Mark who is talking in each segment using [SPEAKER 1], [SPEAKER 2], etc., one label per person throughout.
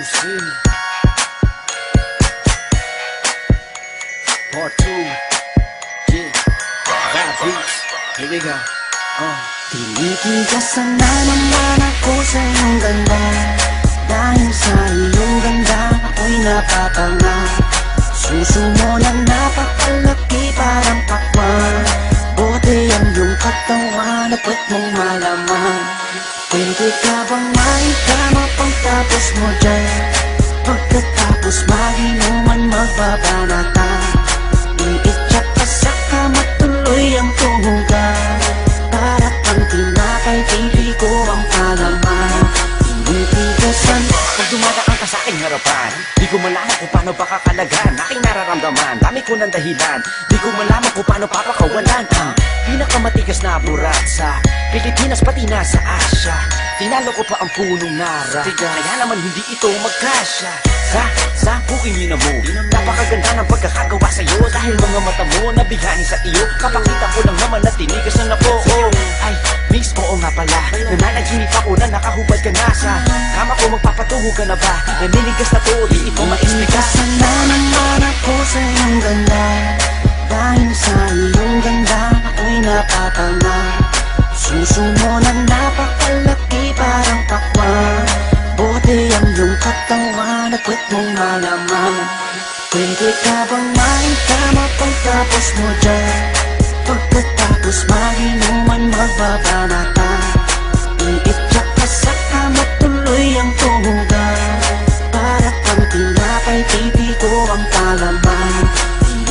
[SPEAKER 1] QC Part 2. Yeah, rap beats. Here we go.
[SPEAKER 2] Tinitigasan na naman ako sa iyong ganda. Dahil sa iyong ganda ako'y napatanga. Suso mo na napakalaki parang pakwan. Bote ang iyong katawan at ba't mong malaman. Pwede ka bang maikama pagtapos mo dyan? Pagkatapos maginuman magbabanata. Iitsak ka sa kama tuloy ang tuhugan. Para pang tinapay pipi ko ang palaman. Tinitigasan
[SPEAKER 1] Pag dumadaan ka sa aking harapan, di ko malaman kung paano pakakalagan aking nararamdaman. Dami ko ng dahilan, di ko malaman kung paano papakawalan ang pinakamatigas na burat sa Pilipinas pati na sa Asya. Tinalo ko pa ang punong nara, kaya naman hindi ito magkasya. Sa puingin na mo, napakaganda ng pagkakagawa sa'yo. Dahil mga mata mo nabihani sa iyo, kapakita ko lang naman na tinigasan na po. Ay, miss, oo nga pala, nananaginip ako na nakahubad ka na sa kama ko. Magpapatuho ka na ba? Naninigas na to, di ito ma-explica.
[SPEAKER 2] Tinitigasan na naman ako sa iyong ganda. Dahil sa iyong ganda ako'y napatanga. Suso mo na napakalaki parang pakwan. Bote ang iyong katawan at ba't mong malaman. Pwede ka bang maikama pagtapos mo dyan? Pagkatapos maginuman magbabanata. Iitsak ka sa kama tuloy ang tuhugan. Para pang tinapay pipi ko ang palaman.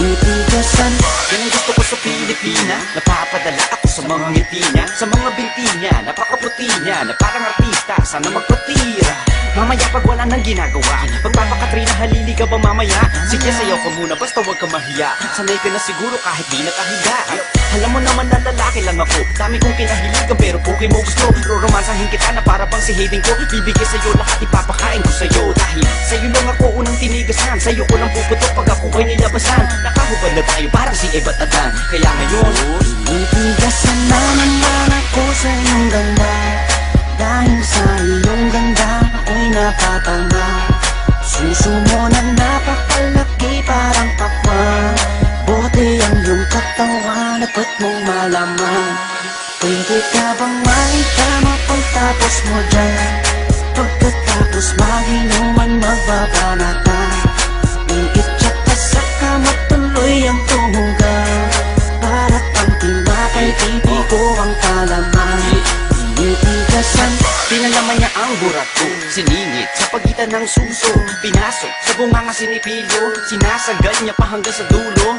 [SPEAKER 2] Tinitigasan
[SPEAKER 1] Yan ang gusto ko sa Pilipina. Napapadala ako sa mga ngiti niya, sa mga binti niya, napakaputi niya, na parang artista, sana magpatira. Mamaya pag wala nang ginagawa, pagpapakatrina halili ka ba mamaya? Sige, sayaw ka muna, basta huwag ka mahiya. Sanay ka na siguro kahit di nakahiga. Alam mo naman na lalaki lang ako, dami kong kinahiligan pero puki mo gusto. Roromansahin kita na para bang si Hayden ko. Bibigay sa'yo lahat, ipapakain ko sa'yo. Dahil sa'yo lang ako unang tinigasan, sa'yo ko lang puputok pag ako ko'y nilabasan. Nakahubad na tayo parang si Eva at Adan. Kaya ngayon,
[SPEAKER 2] tinitigasan na naman ako sa iyong ganda. Dahil sa iyong ganda ako'y napatanga. Suso mo na napakalaki parang pakwan. Bote ang iyong katawan at ba't mong malaman. Pwede ka bang maikama pagtapos mo dyan? Pagkatapos maginuman magbabanata. Iitsak ka sa kama tuloy ang tuhugan. Para pang tinapay pipi ko ang palaman. Tinitigasan
[SPEAKER 1] pinalaman niya ang burat ko, siningit sa pagitan ng suso. Pinasok sa bunganga sinipilyo, sinasagal niya pa hanggang sa dulo.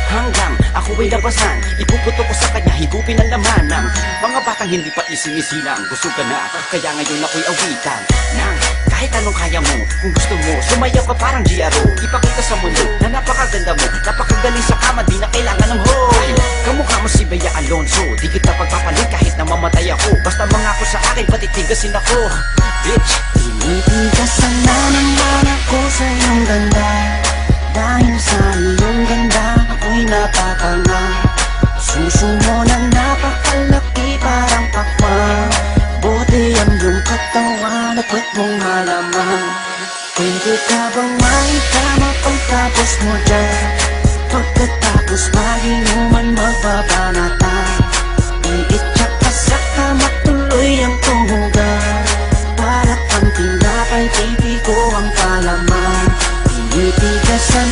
[SPEAKER 1] Hanggang ako ay labasan, ipuputo ko sa kanya, higupin ang laman ng mga batang hindi pa isingisilang. Gusto ka na, kaya ngayon ako'y awitan ng kahit anong kaya mo. Kung gusto mo, sumayaw ka parang GRO. Ipakita sa mundo na napakaganda mo, napakagaling sa kama, di na kailangan ng hoe. Kamukha mo si Bea Alonso, di kita pagpapalit kahit na mamatay ako. Basta mangako sa akin, patitigasin ako, bitch.
[SPEAKER 2] Tinitigasan na naman ako sa iyong ganda. Dahil sa iyong ganda ako'y napatanga. Suso mo na napakalaki parang pakwan. Bote ang iyong katawan at ba't mong malaman. Pwede ka bang maikama pagtapos mo dyan? Pagkatapos maginuman magbabanata. Iitsak ka sa kama tuloy ang tuhugan. Para pang tinapay pipi ko ang palaman. Tinitigasan